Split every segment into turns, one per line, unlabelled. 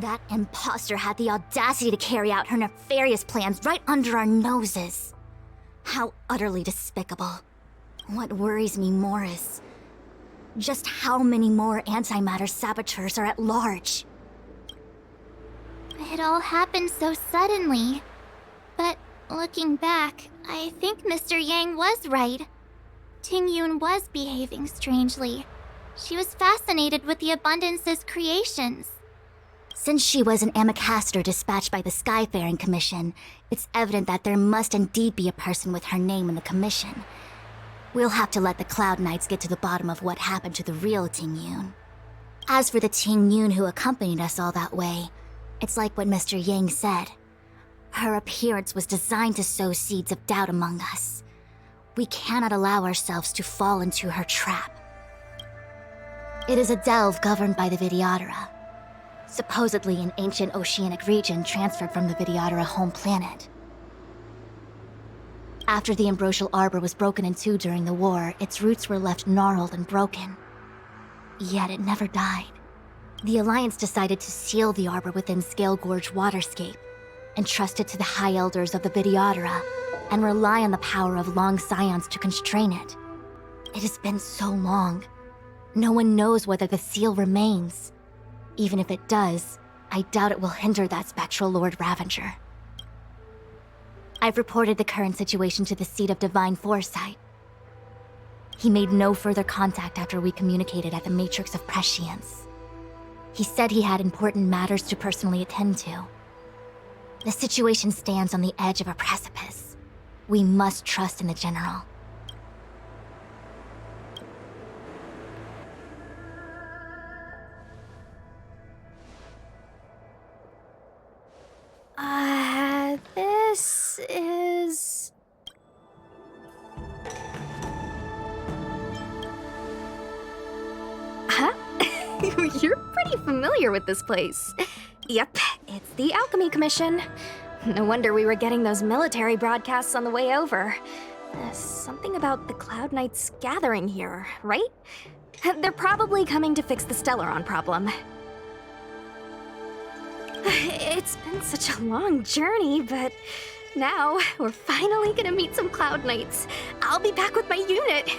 That imposter had the audacity to carry out her nefarious plans right under our noses. How utterly despicable. What worries me more is just how many more antimatter saboteurs are at large.
It all happened so suddenly. But looking back, I think Mr. Yang was right. Ting-Yun was behaving strangely. She was fascinated with the Abundance's creations.
Since she was an Amicastor dispatched by the Skyfaring Commission, it's evident that there must indeed be a person with her name in the commission. We'll have to let the Cloud Knights get to the bottom of what happened to the real Ting-Yun. As for the Ting-Yun who accompanied us all that way, it's like what Mr. Yang said. Her appearance was designed to sow seeds of doubt among us. We cannot allow ourselves to fall into her trap. It is a delve governed by the Videodara, supposedly an ancient oceanic region transferred from the Videodara home planet. After the Ambrosial Arbor was broken in two during the war, its roots were left gnarled and broken. Yet it never died. The Alliance decided to seal the arbor within Scale Gorge Waterscape, entrust it to the High Elders of the Videodara, and rely on the power of long scions to constrain it. It has been so long. No one knows whether the seal remains. Even if it does, I doubt it will hinder that spectral Lord Ravager. I've reported the current situation to the Seat of Divine Foresight. He made no further contact after we communicated at the Matrix of Prescience. He said he had important matters to personally attend to. The situation stands on the edge of a precipice. We must trust in the General.
This is... Huh? You're pretty familiar with this place. Yep, it's the Alchemy Commission. No wonder we were getting those military broadcasts on the way over. Something about the Cloud Knights gathering here, right? They're probably coming to fix the Stellaron problem. It's been such a long journey, but now we're finally gonna meet some Cloud Knights. I'll be back with my unit.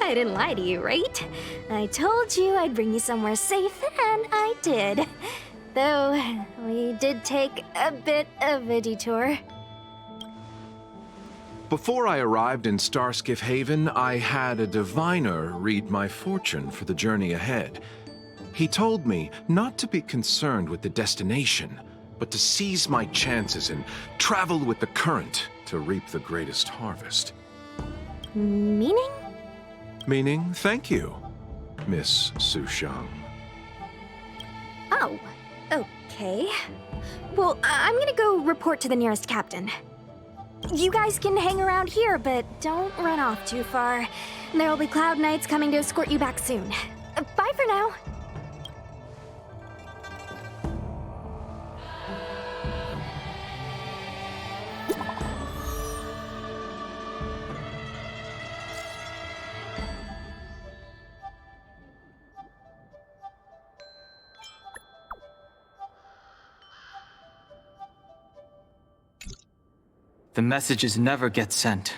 I didn't lie to you, right? I told you I'd bring you somewhere safe, and I did. Though, we did take a bit of a detour.
Before I arrived in Starskiff Haven, I had a diviner read my fortune for the journey ahead. He told me not to be concerned with the destination, but to seize my chances and travel with the current to reap the greatest harvest.
Meaning?
Meaning, thank you, Miss Sushang.
Oh, okay. Well, I'm gonna go report to the nearest captain. You guys can hang around here, but don't run off too far. There'll be Cloud Knights coming to escort you back soon. Bye for now.
The messages never get sent.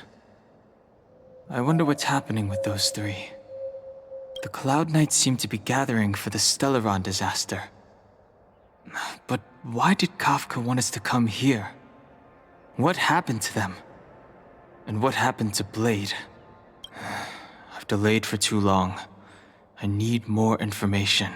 I wonder what's happening with those three. The Cloud Knights seem to be gathering for the Stellaron disaster. But why did Kafka want us to come here? What happened to them? And what happened to Blade? I've delayed for too long. I need more information.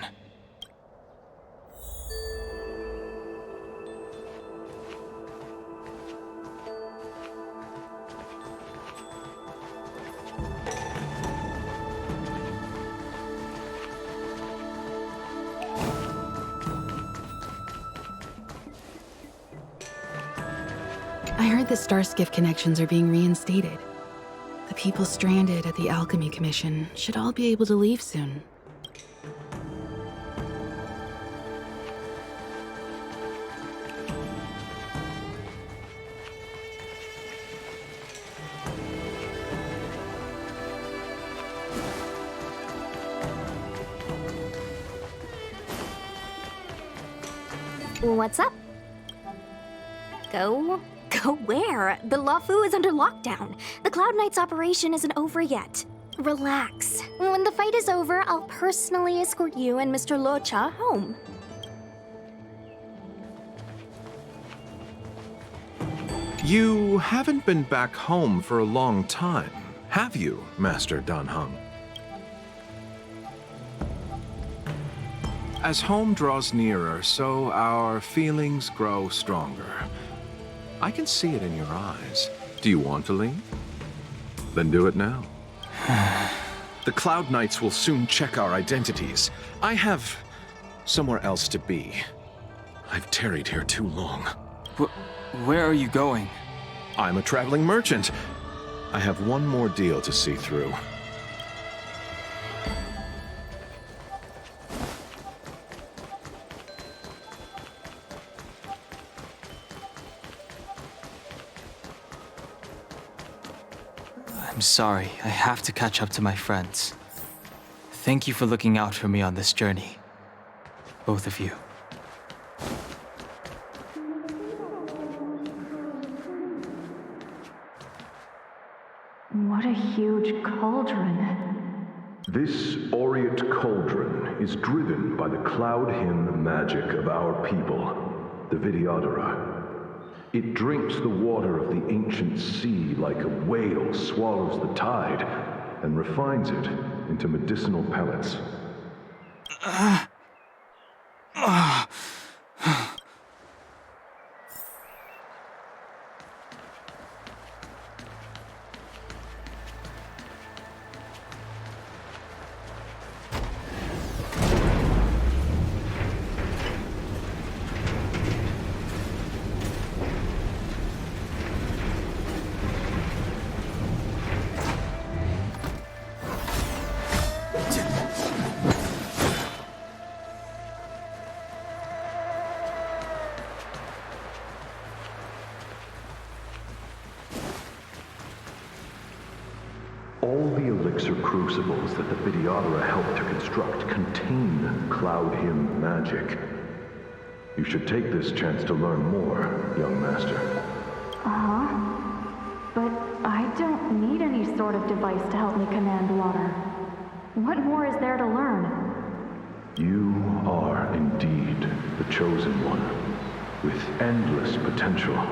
I heard the Starskiff connections are being reinstated. The people stranded at the Alchemy Commission should all be able to leave soon.
What's up? Go where? The Lafu is under lockdown. The Cloud Knight's operation isn't over yet. Relax. When the fight is over, I'll personally escort you and Mr. Locha home.
You haven't been back home for a long time, have you, Master Danheng? As home draws nearer, so our feelings grow stronger. I can see it in your eyes. Do you want to leave? Then do it now. The Cloud Knights will soon check our identities. I have somewhere else to be. I've tarried here too long.
Where are you going?
I'm a traveling merchant. I have one more deal to see through.
I'm sorry, I have to catch up to my friends. Thank you for looking out for me on this journey. Both of you.
What a huge cauldron.
This aureate cauldron is driven by the cloud hymn magic of our people, the Videodara. It drinks the water of the ancient sea like a whale swallows the tide and refines it into medicinal pellets. All the elixir crucibles that the Videodara helped to construct contain cloud hymn magic. You should take this chance to learn more, young master.
But I don't need any sort of device to help me command water. What more is there to learn?
You are indeed the chosen one, with endless potential.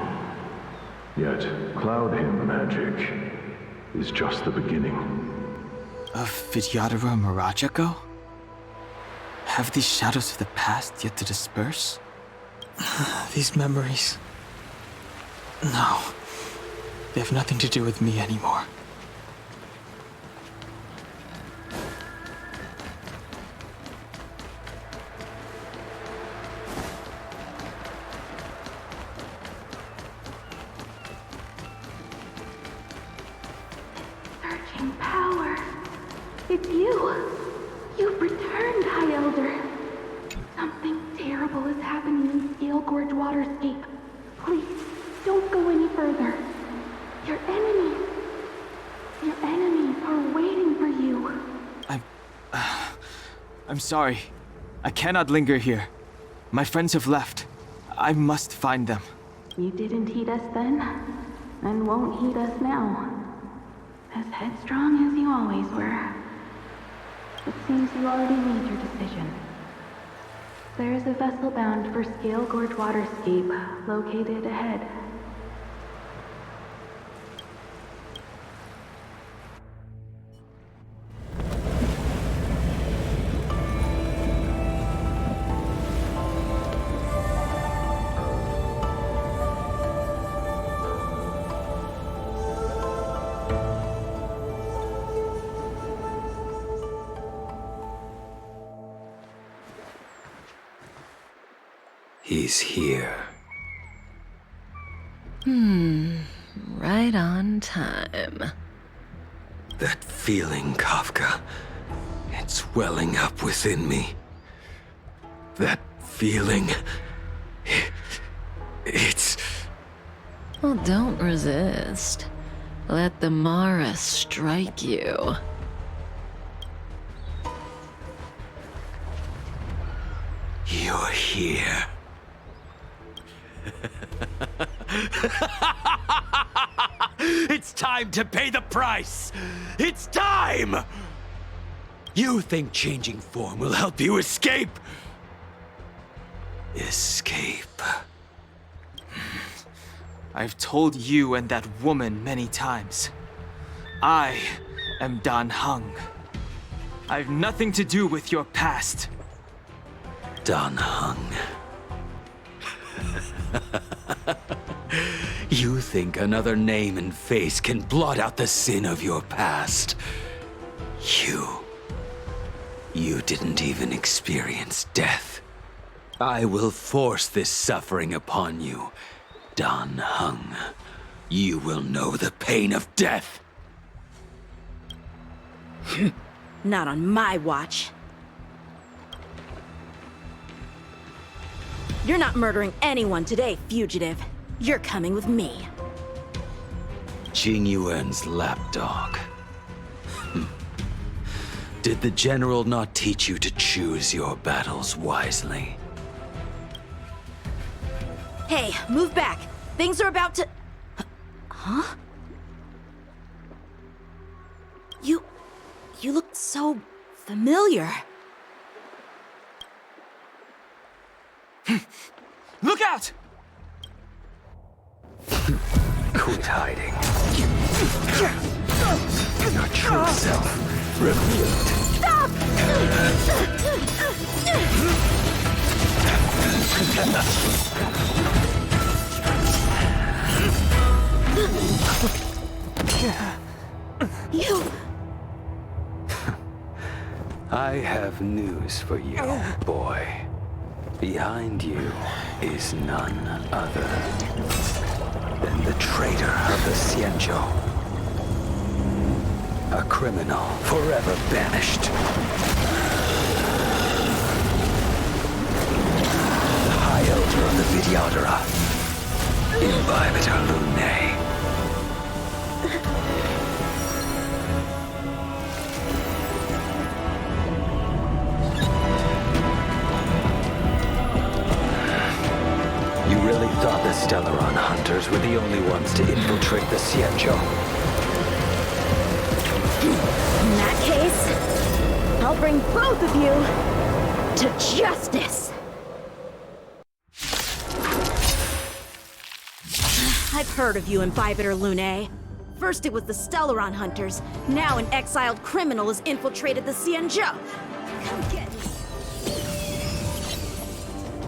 Yet, cloud hymn magic is just the beginning.
Of Vidyadhara Mirajako? Have these shadows of the past yet to disperse? These memories... No. They have nothing to do with me anymore.
Surging power. It's you. You've returned, High Elder. Something terrible is happening in Scale Gorge Waterscape. Please, don't go any further. Your enemies are waiting for you.
I'm sorry. I cannot linger here. My friends have left. I must find them.
You didn't heed us then, and won't heed us now. As headstrong as you always were. It seems you already made your decision. There is a vessel bound for Scale Gorge Waterscape, located ahead.
He's here.
Right on time.
That feeling, Kafka. It's welling up within me. That feeling... It's...
Well, don't resist. Let the Mara strike you.
You're here. time to pay the price! It's time! You think changing form will help you escape? Escape.
I've told you and that woman many times. I am Dan Heng. I've nothing to do with your past.
Dan Heng. You think another name and face can blot out the sin of your past? You didn't even experience death. I will force this suffering upon you, Dan Heng. You will know the pain of death.
Not on my watch. You're not murdering anyone today, fugitive. You're coming with me.
Jing Yuan's lapdog. Did the general not teach you to choose your battles wisely?
Hey, move back. Things are about to... Huh? You look so familiar.
Look out!
Quit hiding. Your true self revealed.
Stop! You...
I have news for you, boy. Behind you is none other than the traitor of the Xianzhou. A criminal forever banished. The High Elder of the Videodara. Imbibitor Lunae. You really thought the Stellaron hunters were the only ones to infiltrate the Xianzhou?
In that case, I'll bring both of you to justice. I've heard of you, Imbibitor Lunae. First it was the Stellaron hunters, now an exiled criminal has infiltrated the Xianzhou. Come get me.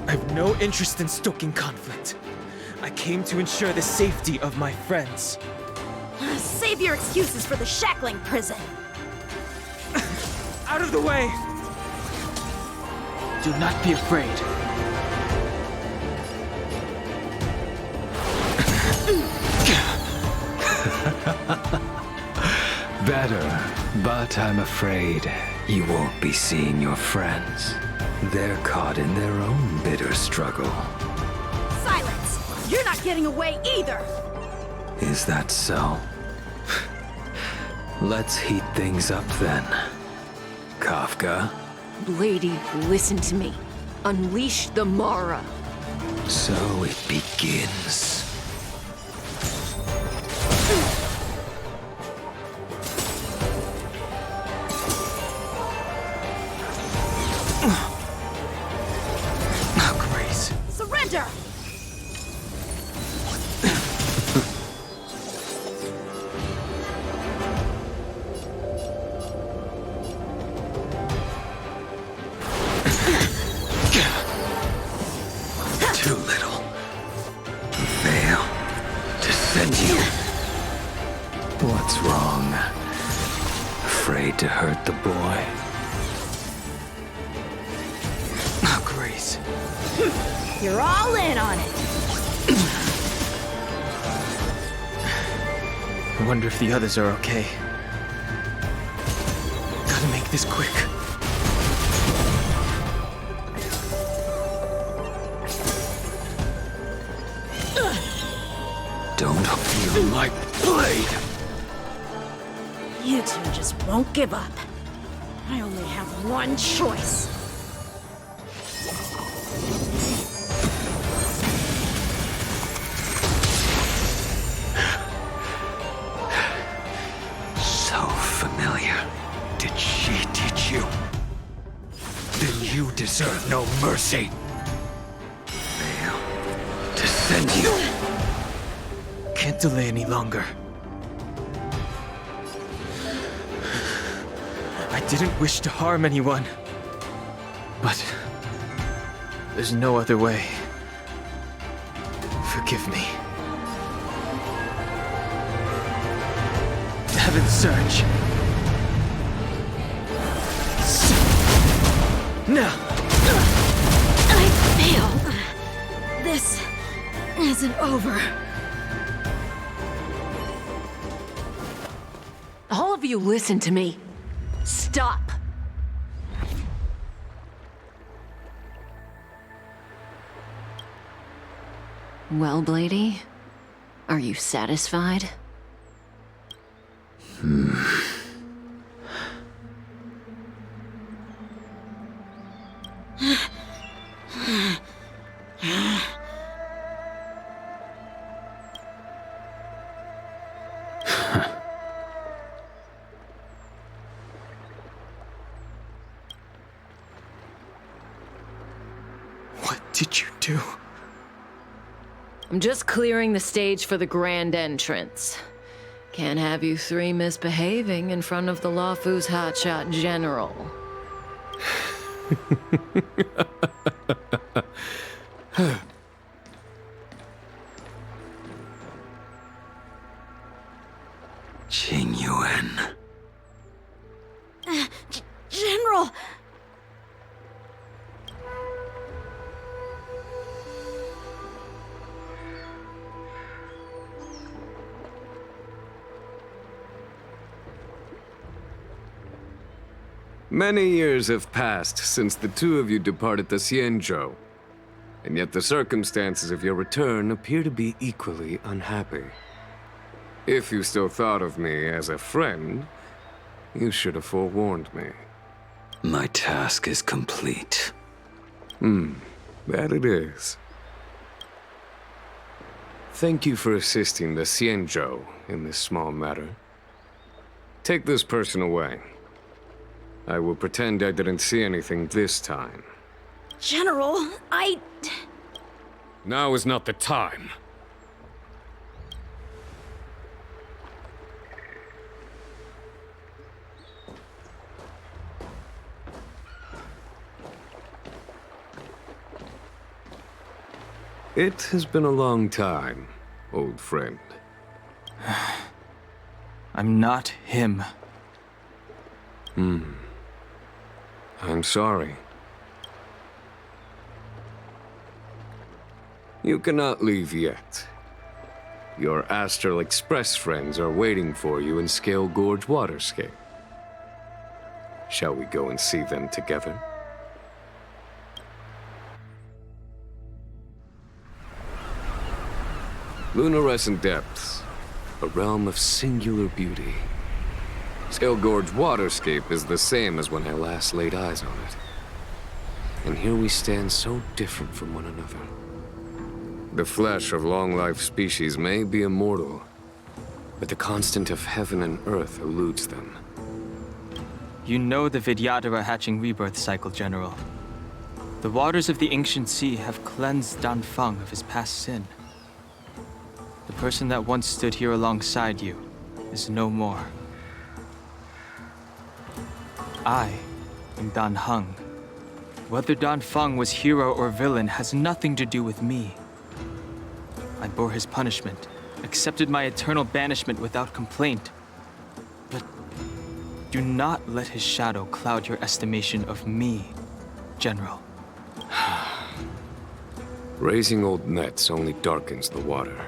I have no interest in stoking conflict. I came to ensure the safety of my friends.
Save your excuses for the shackling prison.
Out of the way! Do not be afraid.
Better, but I'm afraid you won't be seeing your friends. They're caught in their own bitter struggle.
Silence! You're not getting away either!
Is that so? Let's heat things up then. Kafka?
Lady, listen to me. Unleash the Mara.
So it begins.
Surrender!
Too little. Veil to send you. What's wrong? Afraid to hurt the boy?
Oh, Grace.
You're all in on it!
I wonder if the others are okay. Gotta make this quick.
Don't feel my blade!
You two just won't give up. I only have one choice.
deserve no mercy. Fail to send you.
Can't delay any longer. I didn't wish to harm anyone. But there's no other way. Forgive me. Heaven Surge. No!
I failed. This isn't over.
All of you listen to me. Stop. Well, Blady, are you satisfied?
What did you do?
I'm just clearing the stage for the grand entrance. Can't have you three misbehaving in front of the Lafu's hotshot general.
Qingyuan.
General!
Many years have passed since the two of you departed the Xianzhou, and yet the circumstances of your return appear to be equally unhappy. If you still thought of me as a friend, you should have forewarned me.
My task is complete.
That it is. Thank you for assisting the Xianzhou in this small matter. Take this person away. I will pretend I didn't see anything this time.
General,
Now is not the time. It has been a long time, old friend.
I'm not him.
I'm sorry. You cannot leave yet. Your Astral Express friends are waiting for you in Scale Gorge Waterscape. Shall we go and see them together? Lunarescent Depths, a realm of singular beauty. Scale Gorge Waterscape is the same as when I last laid eyes on it. And here we stand so different from one another. The flesh of long-life species may be immortal, but the constant of heaven and earth eludes them.
You know the Vidyadhara hatching rebirth cycle, General. The waters of the ancient sea have cleansed Danfeng of his past sin. The person that once stood here alongside you is no more. I am Dan Heng. Whether Danfeng was hero or villain has nothing to do with me. I bore his punishment, accepted my eternal banishment without complaint. But do not let his shadow cloud your estimation of me, General.
Raising old nets only darkens the water.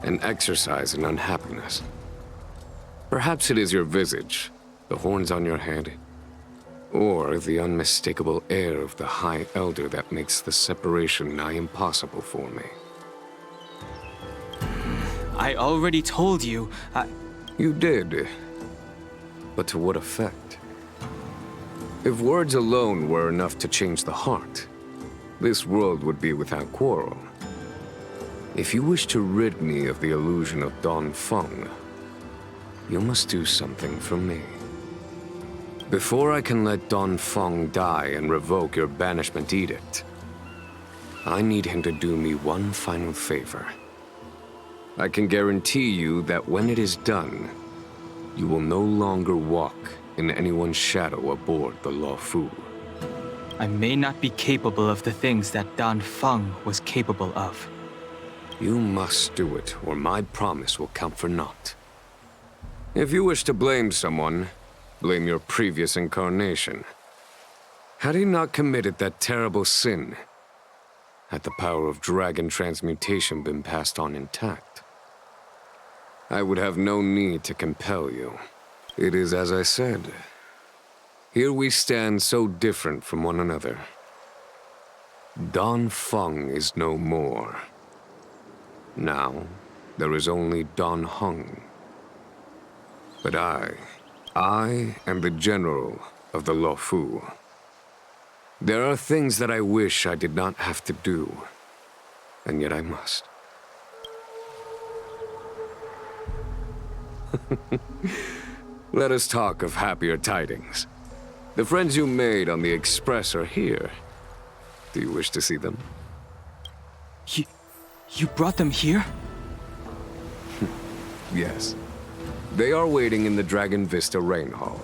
An exercise in unhappiness. Perhaps it is your visage, the horns on your head, or the unmistakable air of the High Elder that makes the separation nigh impossible for me.
I already told you,
You did. But to what effect? If words alone were enough to change the heart, this world would be without quarrel. If you wish to rid me of the illusion of Danfeng, you must do something for me. Before I can let Don Feng die and revoke your banishment edict, I need him to do me one final favor. I can guarantee you that when it is done, you will no longer walk in anyone's shadow aboard the Luofu.
I may not be capable of the things that Dan Feng was capable of.
You must do it, or my promise will count for naught. If you wish to blame someone, blame your previous incarnation. Had he not committed that terrible sin, had the power of dragon transmutation been passed on intact, I would have no need to compel you. It is as I said. Here we stand so different from one another. Don Feng is no more. Now, there is only Don Hung. But I am the general of the Luofu. There are things that I wish I did not have to do, and yet I must. Let us talk of happier tidings. The friends you made on the Express are here. Do you wish to see them?
You brought them here?
Yes. They are waiting in the Dragon Vista Rain Hall.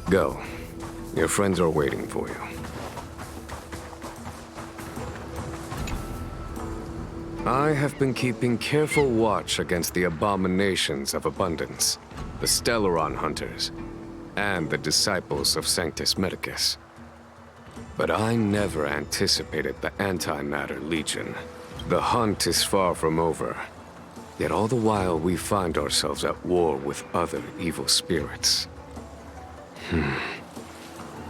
Go. Your friends are waiting for you. I have been keeping careful watch against the abominations of abundance, the Stellaron hunters, and the disciples of Sanctus Medicus. But I never anticipated the Antimatter Legion. The hunt is far from over. Yet all the while we find ourselves at war with other evil spirits.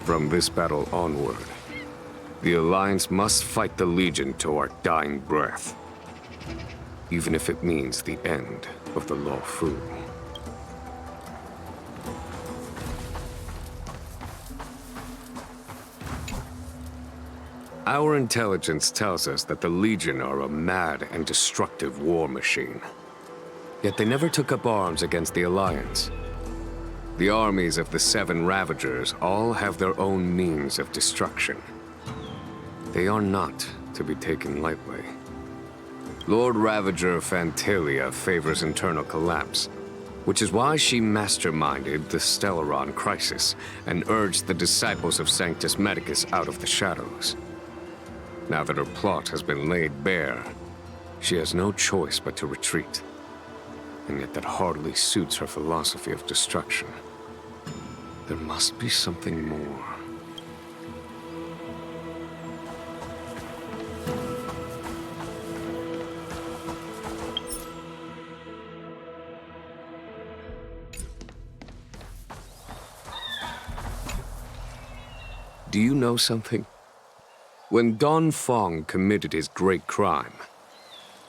From this battle onward, the Alliance must fight the Legion to our dying breath. Even if it means the end of the Luofu. Our intelligence tells us that the Legion are a mad and destructive war machine. Yet they never took up arms against the Alliance. The armies of the Seven Ravagers all have their own means of destruction. They are not to be taken lightly. Lord Ravager Fantalia favors internal collapse, which is why she masterminded the Stellaron crisis and urged the disciples of Sanctus Medicus out of the shadows. Now that her plot has been laid bare, she has no choice but to retreat. And yet that hardly suits her philosophy of destruction. There must be something more. Do you know something? When Don Feng committed his great crime,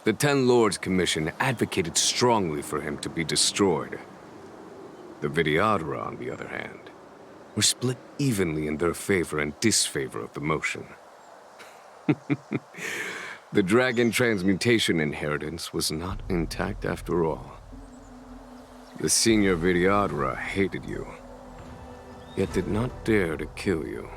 the Ten Lords Commission advocated strongly for him to be destroyed. The Videogamer, on the other hand, were split evenly in their favor and disfavor of the motion. The dragon transmutation inheritance was not intact after all. The senior Videogamer hated you, yet did not dare to kill you.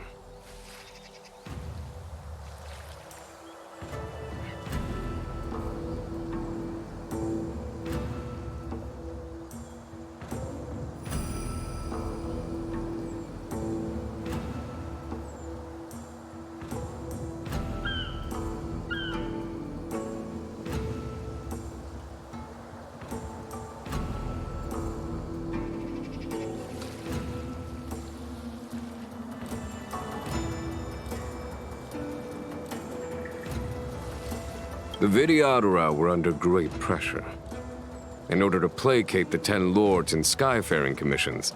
The Videogamer were under great pressure. In order to placate the Ten Lords and Skyfaring Commissions,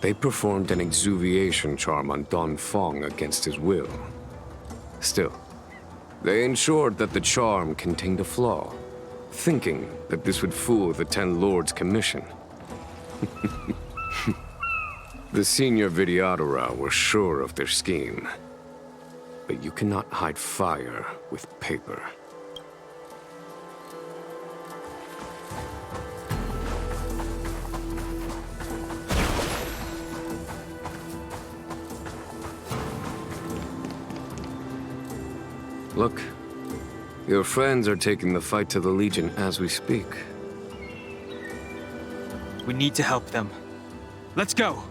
they performed an exuviation charm on Don Feng against his will. Still, they ensured that the charm contained a flaw, thinking that this would fool the Ten Lords Commission. The senior Videogamer were sure of their scheme. But you cannot hide fire with paper. Look, your friends are taking the fight to the Legion as we speak.
We need to help them. Let's go!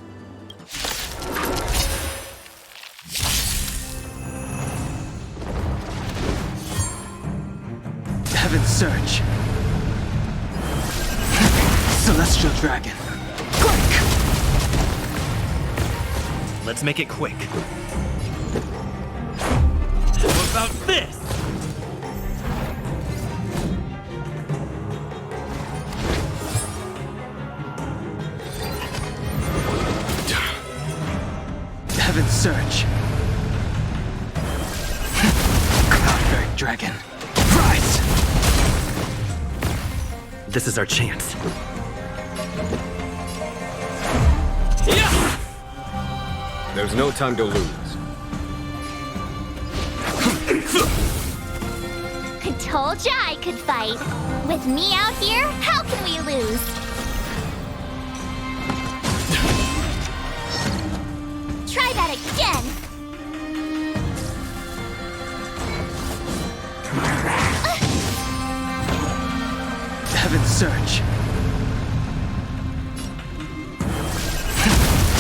Heaven's Surge. Celestial Dragon. Quick!
Let's make it quick. What about this?
Heaven's Surge. Cloudbearing Dragon. Rise!
This is our chance.
There's no time to lose.
I told ya I could fight. With me out here, how can we lose? Try that again.
Heaven's Surge.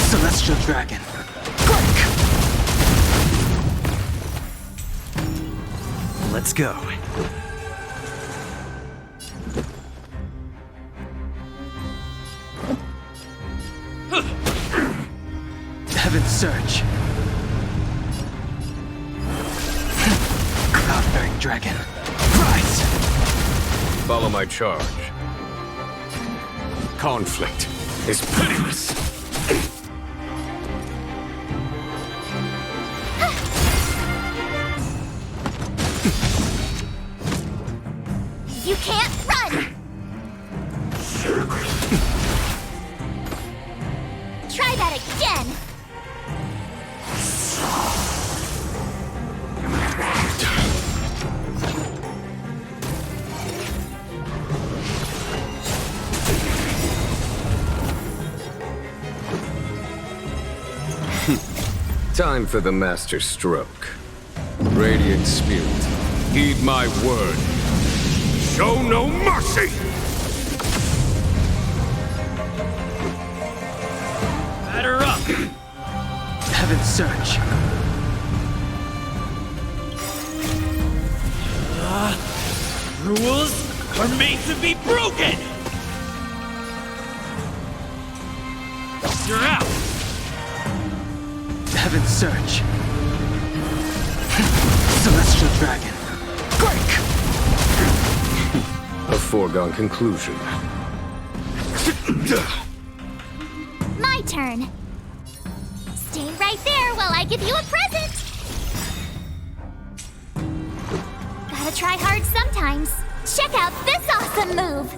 Celestial Dragon. Quick!
Let's go.
Heaven's Surge. Cloudbearing Dragon. Rise!
Follow my charge. Conflict is pitiless.
You can't run! Try that again!
Time for the master stroke. Radiant Spirit, heed my word. Show no mercy!
Batter up!
Heaven's Surge.
Rules are made to be broken! You're out!
Heaven's Surge. Celestial Dragon. Quick!
A foregone conclusion.
My turn. Stay right there while I give you a present. Gotta try hard sometimes. Check out this awesome move.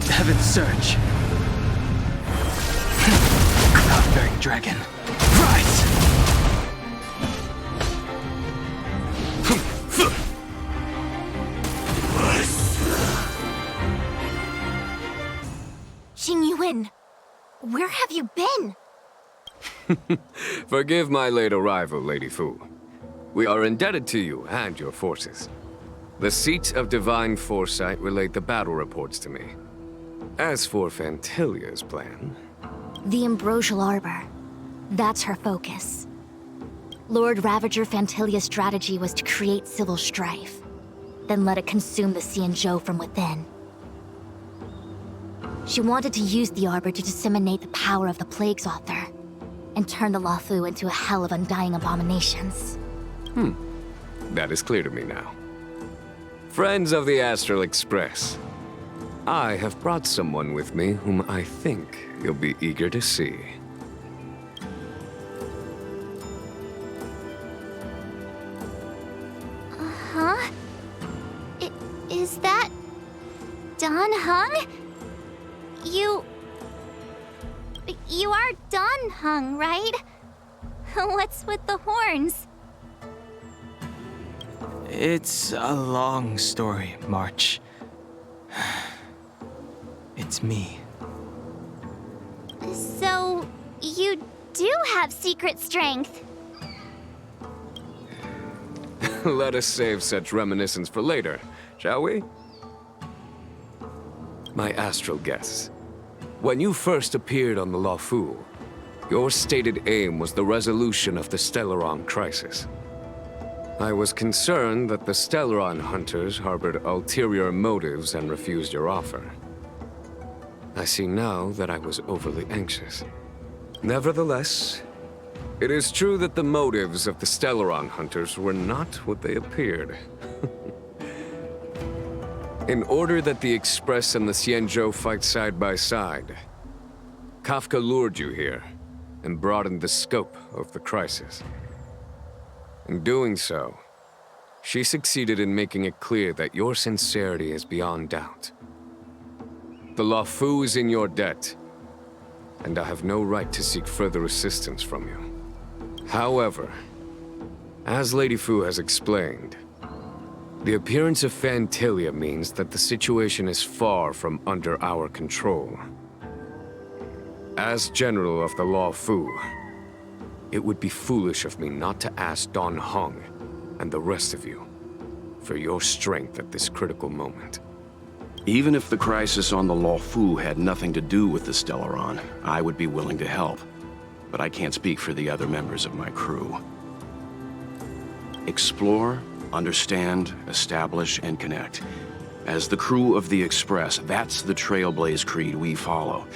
Heaven's Surge. Cloudbearing Dragon. Rise!
Xingyuan, where have you been?
Forgive my late arrival, Lady Fu. We are indebted to you and your forces. The Seat of Divine Foresight relayed the battle reports to me. As for Fantilia's plan...
The Ambrosial Arbor. That's her focus. Lord Ravager Fantilia's strategy was to create civil strife, then let it consume the Xianzhou from within. She wanted to use the Arbor to disseminate the power of the Plague's Author, and turn the Luofu into a hell of undying abominations.
That is clear to me now. Friends of the Astral Express, I have brought someone with me whom I think you'll be eager to see.
Huh? Is that... Dan Heng? You are Dan Heng, right? What's with the horns?
It's a long story, March. It's me.
So, you do have secret strength.
Let us save such reminiscence for later, shall we? My astral guess. When you first appeared on the Lawfu, your stated aim was the resolution of the Stellaron crisis. I was concerned that the Stellaron hunters harbored ulterior motives and refused your offer. I see now that I was overly anxious. Nevertheless, it is true that the motives of the Stellaron hunters were not what they appeared. In order that the Express and the Xianzhou fight side by side, Kafka lured you here and broadened the scope of the crisis. In doing so, she succeeded in making it clear that your sincerity is beyond doubt. The Lawfu is in your debt, and I have no right to seek further assistance from you. However, as Lady Fu has explained, the appearance of Phantilia means that the situation is far from under our control. As General of the Lawfu, it would be foolish of me not to ask Don Hong and the rest of you for your strength at this critical moment.
Even if the crisis on the Lawfu had nothing to do with the Stellaron, I would be willing to help. But I can't speak for the other members of my crew. Explore, understand, establish, and connect. As the crew of the Express, that's the Trailblaze creed we follow.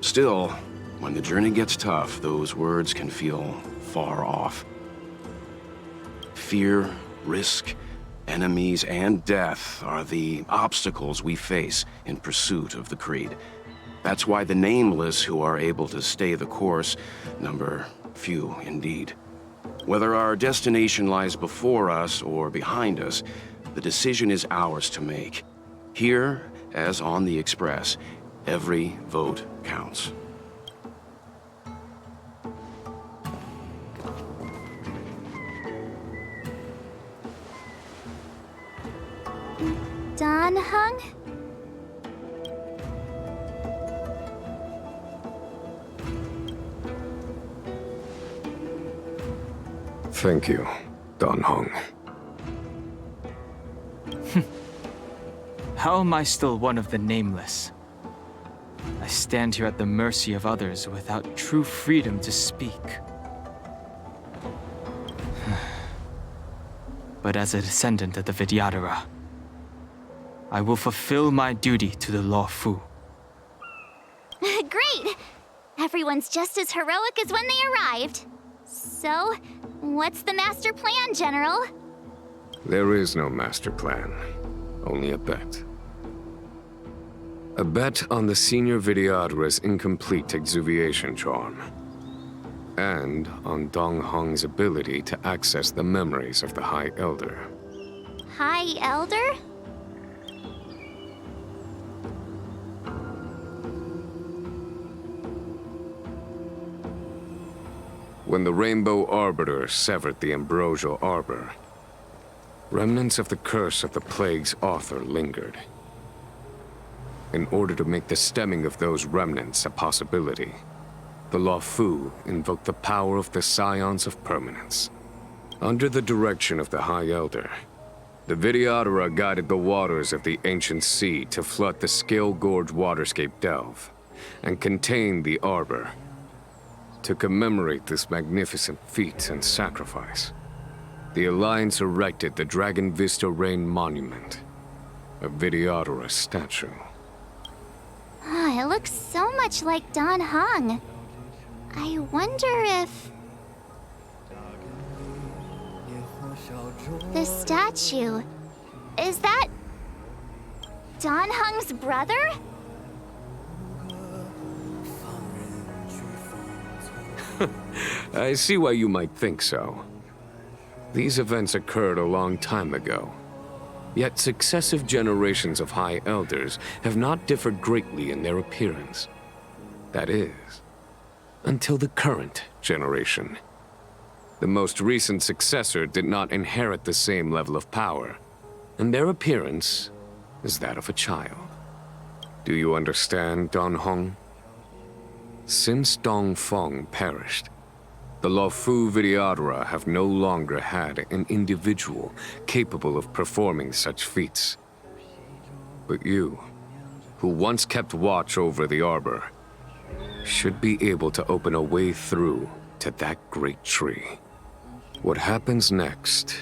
Still, when the journey gets tough, those words can feel far off. Fear, risk, enemies, and death are the obstacles we face in pursuit of the creed. That's why the nameless who are able to stay the course number few indeed. Whether our destination lies before us or behind us, the decision is ours to make. Here, as on the Express, every vote counts.
Don Hung?
Thank you, Don Hong.
How am I still one of the nameless? I stand here at the mercy of others without true freedom to speak. But as a descendant of the Vidyadhara, I will fulfill my duty to the Lawfu.
Great! Everyone's just as heroic as when they arrived. So, what's the master plan, General?
There is no master plan, only a bet. A bet on the senior Vidyadhara's incomplete exuviation charm. And on Dong Hong's ability to access the memories of the High Elder.
High Elder?
When the Rainbow Arbiter severed the Ambrosial Arbor, remnants of the curse of the Plague's author lingered. In order to make the stemming of those remnants a possibility, the Lawfu invoked the power of the Scions of Permanence. Under the direction of the High Elder, the Vidyadhara guided the waters of the ancient sea to flood the Scale Gorge waterscape delve and contain the Arbor. To commemorate this magnificent feat and sacrifice, the Alliance erected the Dragon Vista Rain Monument, a Vidyadhara statue.
It looks so much like Don Hong. I wonder if... the statue... is that... Don Hong's brother?
I see why you might think so. These events occurred a long time ago. Yet successive generations of High Elders have not differed greatly in their appearance. That is, until the current generation. The most recent successor did not inherit the same level of power, and their appearance is that of a child. Do you understand, Don Hong? Since Dongfeng perished, the Luofu Videodora have no longer had an individual capable of performing such feats. But you, who once kept watch over the arbor, should be able to open a way through to that great tree. What happens next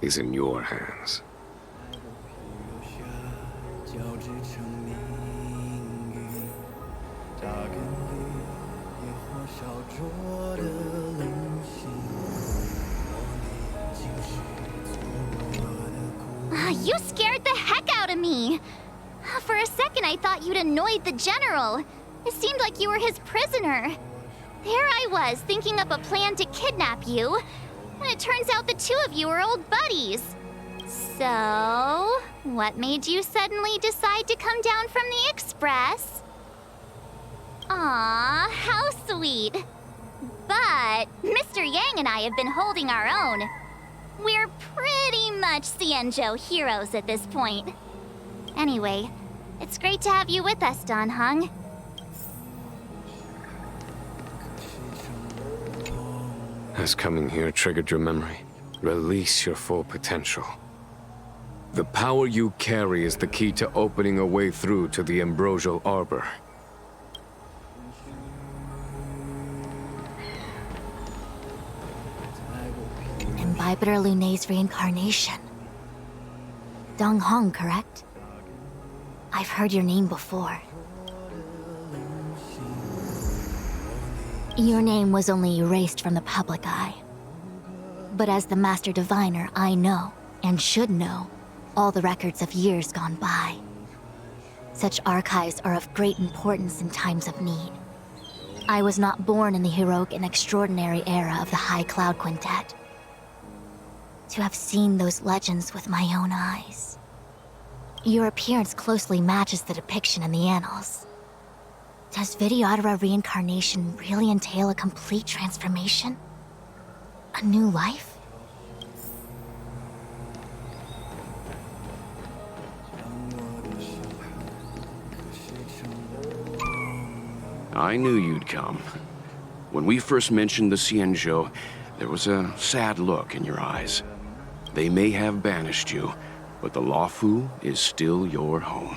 is in your hands.
You scared the heck out of me! For a second, I thought you'd annoyed the general. It seemed like you were his prisoner. There I was, thinking up a plan to kidnap you. And it turns out the two of you are old buddies. So, what made you suddenly decide to come down from the express? Aw, how sweet. But Mr. Yang and I have been holding our own. We're pretty much Xianzhou heroes at this point. Anyway, it's great to have you with us, Dan Heng.
Has coming here triggered your memory? Release your full potential. The power you carry is the key to opening a way through to the ambrosial arbor.
Imbibitor Lunay's reincarnation. Dong Hong, correct? I've heard your name before. Your name was only erased from the public eye. But as the Master Diviner, I know, and should know, all the records of years gone by. Such archives are of great importance in times of need. I was not born in the heroic and extraordinary era of the High Cloud Quintet. To have seen those legends with my own eyes. Your appearance closely matches the depiction in the annals. Does Videodora reincarnation really entail a complete transformation? A new life?
I knew you'd come. When we first mentioned the Xianzhou, there was a sad look in your eyes. They may have banished you, but the Luofu is still your home.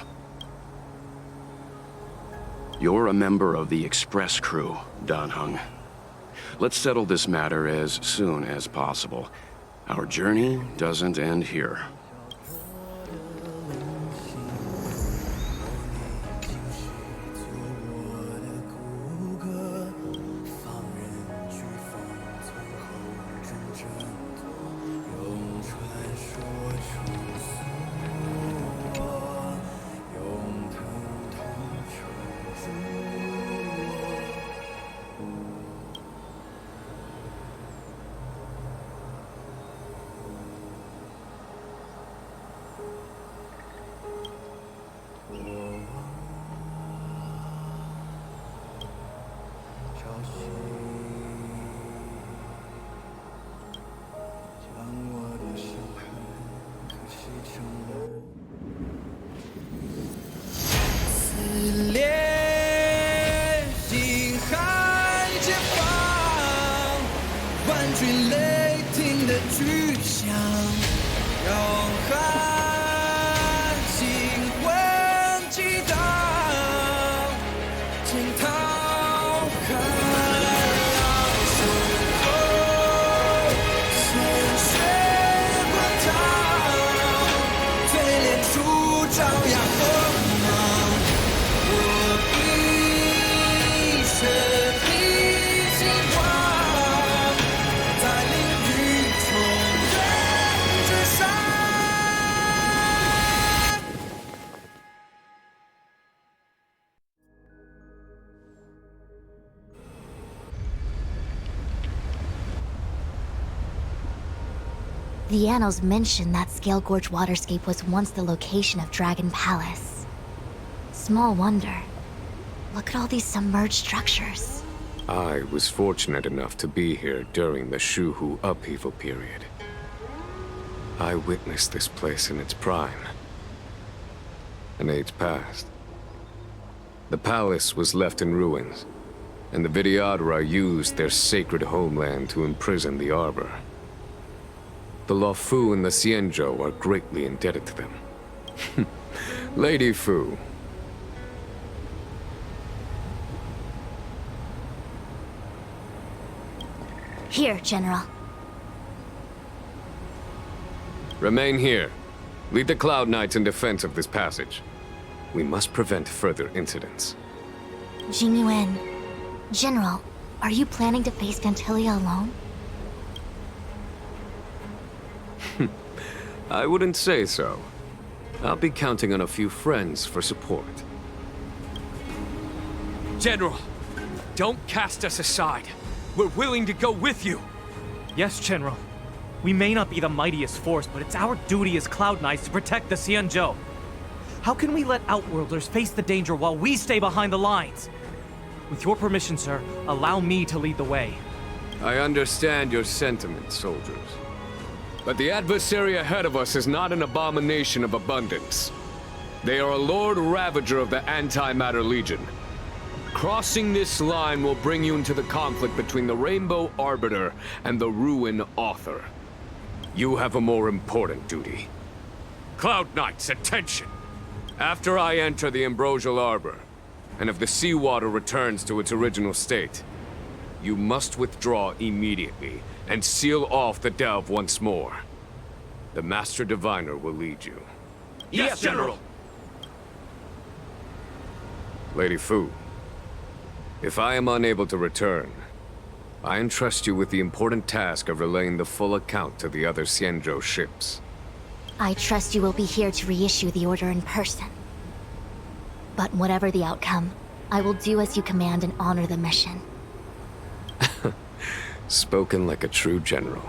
You're a member of the Express crew, Dan Heng. Let's settle this matter as soon as possible. Our journey doesn't end here.
The annals mention that Scale Gorge waterscape was once the location of Dragon Palace. Small wonder. Look at all these submerged structures.
I was fortunate enough to be here during the Shuhu upheaval period. I witnessed this place in its prime. An age past. The palace was left in ruins, and the Videodora used their sacred homeland to imprison the Arbor. The Luofu and the Xianzhou are greatly indebted to them. Lady Fu.
Here, General.
Remain here. Lead the Cloud Knights in defense of this passage. We must prevent further incidents.
Jingyuan. General, are you planning to face Vantilia alone?
I wouldn't say so. I'll be counting on a few friends for support.
General, don't cast us aside. We're willing to go with you.
Yes, General. We may not be the mightiest force, but it's our duty as Cloud Knights to protect the Xianzhou. How can we let Outworlders face the danger while we stay behind the lines? With your permission, sir, allow me to lead the way.
I understand your sentiments, soldiers. But the adversary ahead of us is not an abomination of abundance. They are a Lord Ravager of the Antimatter Legion. Crossing this line will bring you into the conflict between the Rainbow Arbiter and the Ruin Author. You have a more important duty.
Cloud Knights, attention!
After I enter the Ambrosial Arbor, and if the seawater returns to its original state, you must withdraw immediately and seal off the delve once more. The Master Diviner will lead you.
Yes, General!
Lady Fu, if I am unable to return, I entrust you with the important task of relaying the full account to the other Xianzhou ships.
I trust you will be here to reissue the order in person. But whatever the outcome, I will do as you command and honor the mission.
Spoken like a true general.